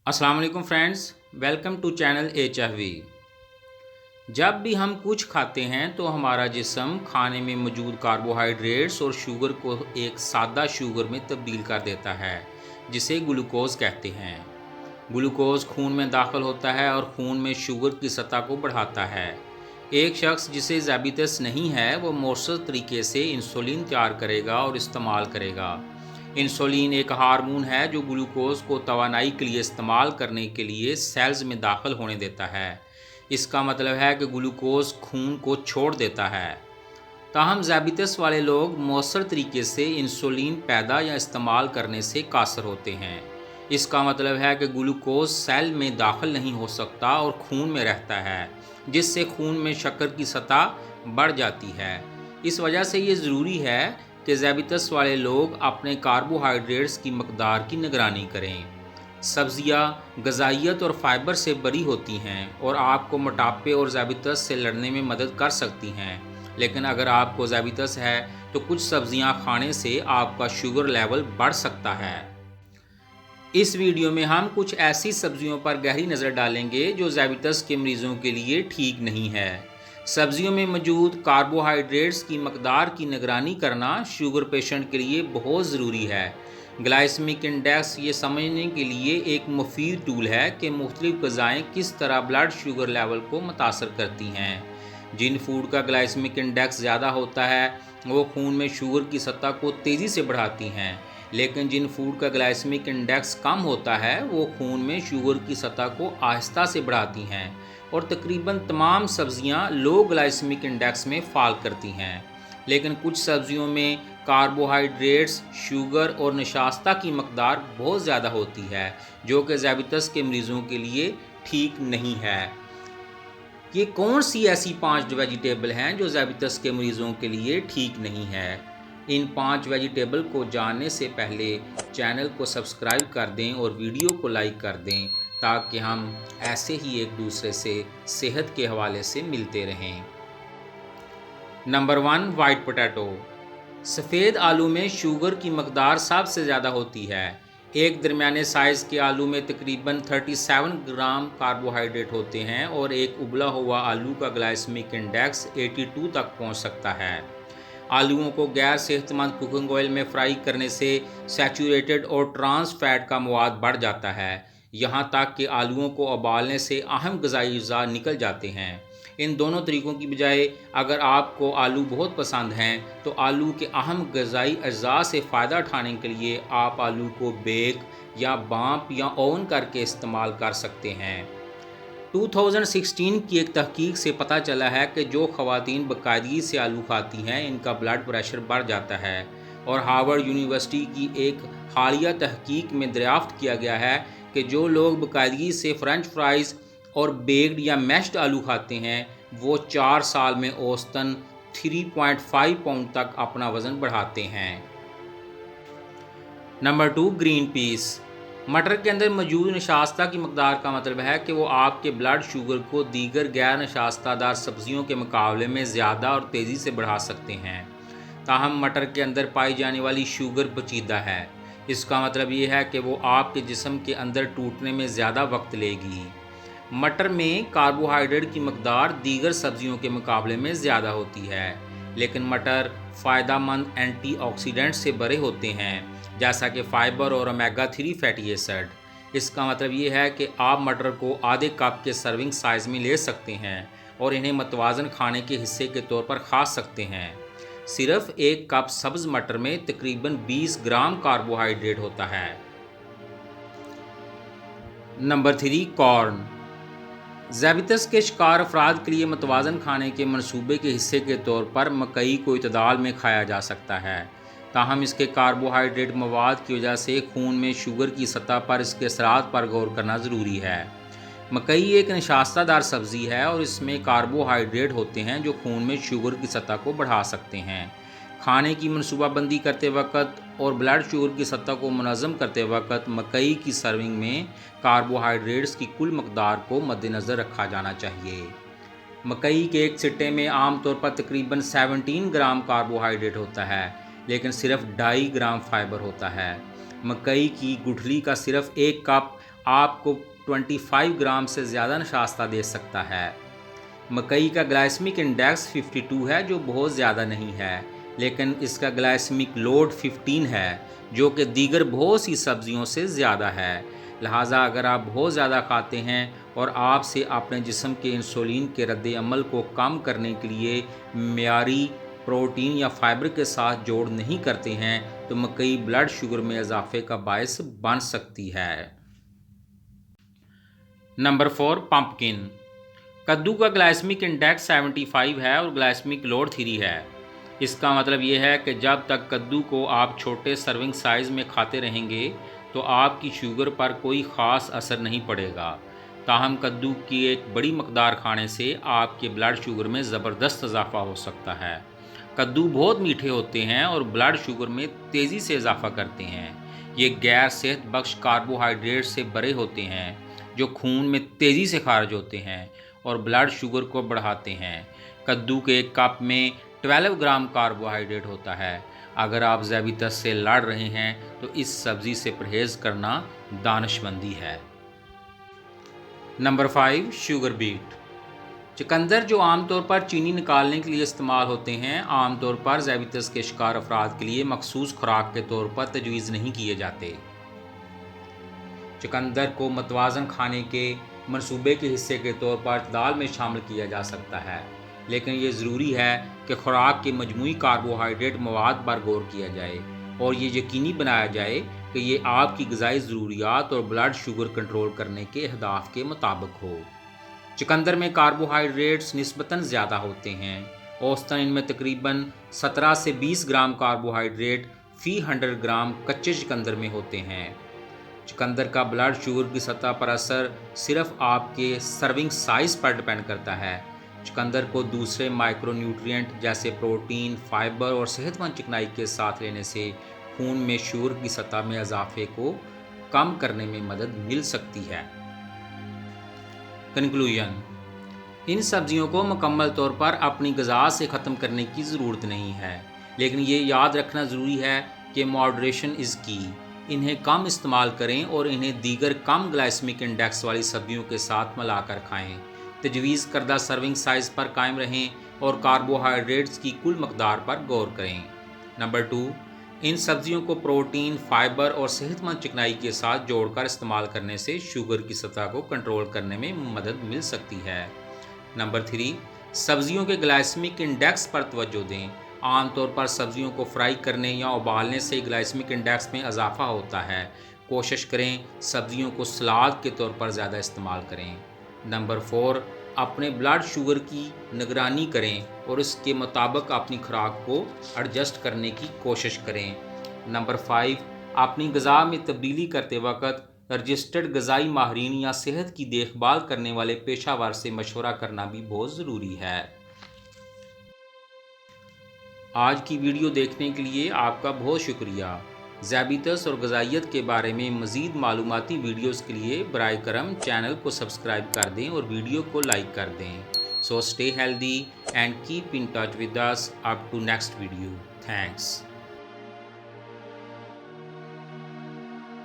अस्सलाम वालेकुम friends, welcome to channel HFV। जब भी हम कुछ खाते हैं तो हमारा जिस्म खाने में मौजूद कार्बोहाइड्रेट्स और शुगर को एक सादा शुगर में तब्दील कर देता है, जिसे ग्लूकोज कहते हैं। ग्लूकोज खून में दाखिल होता है और खून में शुगर की सतह को बढ़ाता है। एक शख्स जिसे ज़ाबितस नहीं है वो मौसर तरीके से इंसुलिन तैयार करेगा और इस्तेमाल करेगा। इंसुलिन एक हार्मोन है जो ग्लूकोज को तवानाई के लिए इस्तेमाल करने के लिए सेल्स में दाखिल होने देता है। इसका मतलब है कि ग्लूकोज खून को छोड़ देता है। ताहम ज़ाबितस वाले लोग मौसर तरीके से इंसुलिन पैदा या इस्तेमाल करने से कासर होते हैं। इसका मतलब है कि ग्लूकोज सेल में दाखिल नहीं हो सकता और खून में रहता है, जिससे खून में शक्कर की सतह बढ़ जाती है। इस वजह से ये ज़रूरी है कि ज़ाबितस वाले लोग अपने कार्बोहाइड्रेट्स की मकदार की निगरानी करें। सब्जियां ग़िज़ाइयत और फ़ाइबर से भरी होती हैं और आपको मोटापे और ज़ाबितस से लड़ने में मदद कर सकती हैं। लेकिन अगर आपको ज़ाबितस है तो कुछ सब्जियां खाने से आपका शुगर लेवल बढ़ सकता है। इस वीडियो में हम कुछ ऐसी सब्जियों पर गहरी नज़र डालेंगे जो ज़ाबितस के मरीज़ों के लिए ठीक नहीं है। सब्जियों में मौजूद कार्बोहाइड्रेट्स की मकदार की निगरानी करना शुगर पेशेंट के लिए बहुत ज़रूरी है। ग्लाइसेमिक इंडेक्स ये समझने के लिए एक मुफीद टूल है कि मुख्तलिफ़ ग़िज़ाएँ किस तरह ब्लड शुगर लेवल को मुतासर करती हैं। जिन फूड का ग्लाइसेमिक इंडेक्स ज़्यादा होता है वो खून में शुगर की सतह को तेज़ी से बढ़ाती हैं, लेकिन जिन फूड का ग्लाइसेमिक इंडेक्स कम होता है वो खून में शुगर की सतह को आहिस्ता से बढ़ाती हैं। और तकरीबन तमाम सब्जियां लो ग्लाइसेमिक इंडेक्स में फ़ाल करती हैं। लेकिन कुछ सब्जियों में कार्बोहाइड्रेट्स, शुगर और नशास्ता की मकदार बहुत ज़्यादा होती है, जो कि ज़ाबितस के मरीज़ों के लिए ठीक नहीं है। ये कौन सी ऐसी 5 वेजिटेबल हैं जो ज़ाबितस के मरीज़ों के लिए ठीक नहीं है? इन 5 वेजिटेबल को जानने से पहले चैनल को सब्सक्राइब कर दें और वीडियो को लाइक कर दें, ताकि हम ऐसे ही एक दूसरे से सेहत के हवाले से मिलते रहें। Number 1, white potato. सफ़ेद आलू में शुगर की मकदार सबसे ज़्यादा होती है। एक दरमियाने साइज़ के आलू में तकरीबन 37 ग्राम कार्बोहाइड्रेट होते हैं और एक उबला हुआ आलू का ग्लाइसेमिक इंडेक्स 82 तक पहुंच सकता है। आलूओं को गैर सेहतमंद कुकिंग ऑयल में फ्राई करने से सैचुरेटेड और ट्रांस फैट का मवाद बढ़ जाता है, यहाँ तक कि आलूओं को उबालने से अहम ग़िज़ाई अज़ा निकल जाते हैं। इन दोनों तरीक़ों की बजाय अगर आपको आलू बहुत पसंद हैं तो आलू के अहम ग़िज़ाई अज़ा से फ़ायदा उठाने के लिए आप आलू को बेक या बाँप या ओवन करके इस्तेमाल कर सकते हैं। 2016 की एक तहकीक से पता चला है कि जो ख़वातीन बाकायदगी से आलू खाती हैं इनका ब्लड प्रेशर बढ़ जाता है। और हार्वर्ड यूनिवर्सिटी की एक हालिया तहकीक में दरियाफ़्त किया गया है कि जो लोग बाकायदगी से फ्रेंच फ्राइज़ और बेक्ड या मैश्ड आलू खाते हैं वो 4 साल में औसतन 3.5 पाउंड तक अपना वज़न बढ़ाते हैं। Number 2, green peas. मटर के अंदर मौजूद नशास्ता की मकदार का मतलब है कि वो आपके ब्लड शुगर को दीगर गैर नशास्तादार सब्जियों के मुकाबले में ज़्यादा और तेज़ी से बढ़ा सकते हैं। ताहम मटर के अंदर पाई जाने वाली शुगर पेचीदा है। इसका मतलब ये है कि वो आपके जिस्म के अंदर टूटने में ज़्यादा वक्त लेगी। मटर में कार्बोहाइड्रेट की मकदार दीगर सब्जियों के मुकाबले में ज़्यादा होती है, लेकिन मटर फ़ायदेमंद एंटीऑक्सीडेंट से भरे होते हैं, जैसा कि फ़ाइबर और ओमेगा 3 फैटी एसिड। इसका मतलब ये है कि आप मटर को आधे कप के सर्विंग साइज़ में ले सकते हैं और इन्हें मतवाज़न खाने के हिस्से के तौर पर खा सकते हैं। सिर्फ एक कप सब्ज़ मटर में तकरीबन 20 ग्राम कार्बोहाइड्रेट होता है। Number 3, corn. ज़ाबितस के शिकार अफराद के लिए मतवाज़न खाने के मंसूबे के हिस्से के तौर पर मकई को इतदाल में खाया जा सकता है। ताहम इसके कार्बोहाइड्रेट मवाद की वजह से खून में शुगर की सतह पर इसके असरात पर गौर करना ज़रूरी है। मकई एक नशास्तादार सब्ज़ी है और इसमें कार्बोहाइड्रेट होते हैं जो खून में शुगर की सतह को बढ़ा सकते हैं। खाने की मनसूबाबंदी करते वक्त और ब्लड शुगर की सतह को मुनज़्ज़म करते वक्त मकई की सर्विंग में कार्बोहाइड्रेट्स की कुल मकदार को मद्देनज़र रखा जाना चाहिए। मकई के एक सिट्टे में आमतौर पर तकरीबन 17 ग्राम कार्बोहाइड्रेट होता है, लेकिन सिर्फ 2.5 ग्राम फाइबर होता है। मकई की गुठली का सिर्फ 1 कप आपको 25 ग्राम से ज़्यादा नशास्ता दे सकता है। मकई का ग्लाइसेमिक इंडेक्स 52 है, जो बहुत ज़्यादा नहीं है, लेकिन इसका ग्लाइसेमिक लोड 15 है, जो कि दीगर बहुत सी सब्जियों से ज़्यादा है। लिहाजा अगर आप बहुत ज़्यादा खाते हैं और आपसे अपने जिस्म के इंसुलिन के रद्द अमल को कम करने के लिए मियारी प्रोटीन या फाइबर के साथ जोड़ नहीं करते हैं, तो मकई ब्लड शुगर में इजाफे का बायस बन सकती है। Number 4, pumpkin. कद्दू का ग्लाइसेमिक इंडेक्स 75 है और ग्लाइसेमिक लोड 3 है। इसका मतलब ये है कि जब तक कद्दू को आप छोटे सर्विंग साइज़ में खाते रहेंगे तो आपकी शुगर पर कोई ख़ास असर नहीं पड़ेगा। ताहम कद्दू की एक बड़ी मकदार खाने से आपके ब्लड शुगर में ज़बरदस्त इजाफा हो सकता है। कद्दू बहुत मीठे होते हैं और ब्लड शुगर में तेज़ी से इजाफा करते हैं। ये गैर सेहत बख्श कार्बोहाइड्रेट से भरे होते हैं जो खून में तेज़ी से खारिज होते हैं और ब्लड शुगर को बढ़ाते हैं। कद्दू के एक कप में 12 ग्राम कार्बोहाइड्रेट होता है। अगर आप ज़ैबितस से लड़ रहे हैं तो इस सब्ज़ी से परहेज़ करना दानिशमंदी है। Number 5, sugar beet. चुकंदर जो आमतौर पर चीनी निकालने के लिए इस्तेमाल होते हैं, आमतौर पर ज़ैबितस के शिकार अफराद के लिए मखसूस खुराक के तौर पर तजवीज़ नहीं किए जाते। चुकंदर को मतवाज़न खाने के मंसूबे के हिस्से के तौर पर दाल में शामिल किया जा सकता है, लेकिन ये ज़रूरी है कि खुराक के मजमूई कार्बोहाइड्रेट मवाद पर गौर किया जाए और ये यकीनी बनाया जाए कि ये आपकी ग़िज़ाई ज़रूरियात और ब्लड शुगर कंट्रोल करने के अहदाफ के मुताबिक हो। चुकंदर में कार्बोहाइड्रेट्स निस्बतन ज़्यादा होते हैं। औसतन इनमें तकरीबन 17 से 20 ग्राम कार्बोहाइड्रेट फ़ी 100 ग्राम कच्चे चुकंदर में होते हैं। चुकंदर का ब्लड शुगर की सतह पर असर सिर्फ आपके सर्विंग साइज़ पर डिपेंड करता है। चुकंदर को दूसरे माइक्रोन्यूट्रिएंट जैसे प्रोटीन, फाइबर और सेहतमंद चिकनाई के साथ लेने से खून में शुगर की सतह में इजाफे को कम करने में मदद मिल सकती है। कंक्लूजन: इन सब्जियों को मुकम्मल तौर पर अपनी ग़िज़ा से ख़त्म करने की ज़रूरत नहीं है, लेकिन ये याद रखना ज़रूरी है कि मॉडरेशन इज़ की। इन्हें कम इस्तेमाल करें और इन्हें दीगर कम ग्लाइसेमिक इंडेक्स वाली सब्जियों के साथ मिलाकर खाएं। तजवीज़ करदा सर्विंग साइज़ पर कायम रहें और कार्बोहाइड्रेट्स की कुल मकदार पर गौर करें। नंबर 2, इन सब्जियों को प्रोटीन, फाइबर और सेहतमंद चिकनाई के साथ जोड़कर इस्तेमाल करने से शुगर की सतह को कंट्रोल करने में मदद मिल सकती है। नंबर 3, सब्जियों के ग्लाइसेमिक इंडेक्स पर तवज्जो दें। आमतौर पर सब्जियों को फ्राई करने या उबालने से ग्लाइसेमिक इंडेक्स में इजाफा होता है। कोशिश करें सब्जियों को सलाद के तौर पर ज़्यादा इस्तेमाल करें। नंबर 4, अपने ब्लड शुगर की निगरानी करें और इसके मुताबिक अपनी खुराक को एडजस्ट करने की कोशिश करें। नंबर 5, अपनी ग़िज़ा में तब्दीली करते वक्त रजिस्टर्ड ग़िज़ाई माहिरीन या सेहत की देखभाल करने वाले पेशावर से मशवरा करना भी बहुत ज़रूरी है। आज की वीडियो देखने के लिए आपका बहुत शुक्रिया। ज़ैबितस और ग़िज़ाइयत के बारे में मज़ीद मालूमाती वीडियोज़ के लिए बराए करम चैनल को सब्सक्राइब कर दें और वीडियो को लाइक कर दें। So stay healthy and keep in touch with us up to next video. Thanks.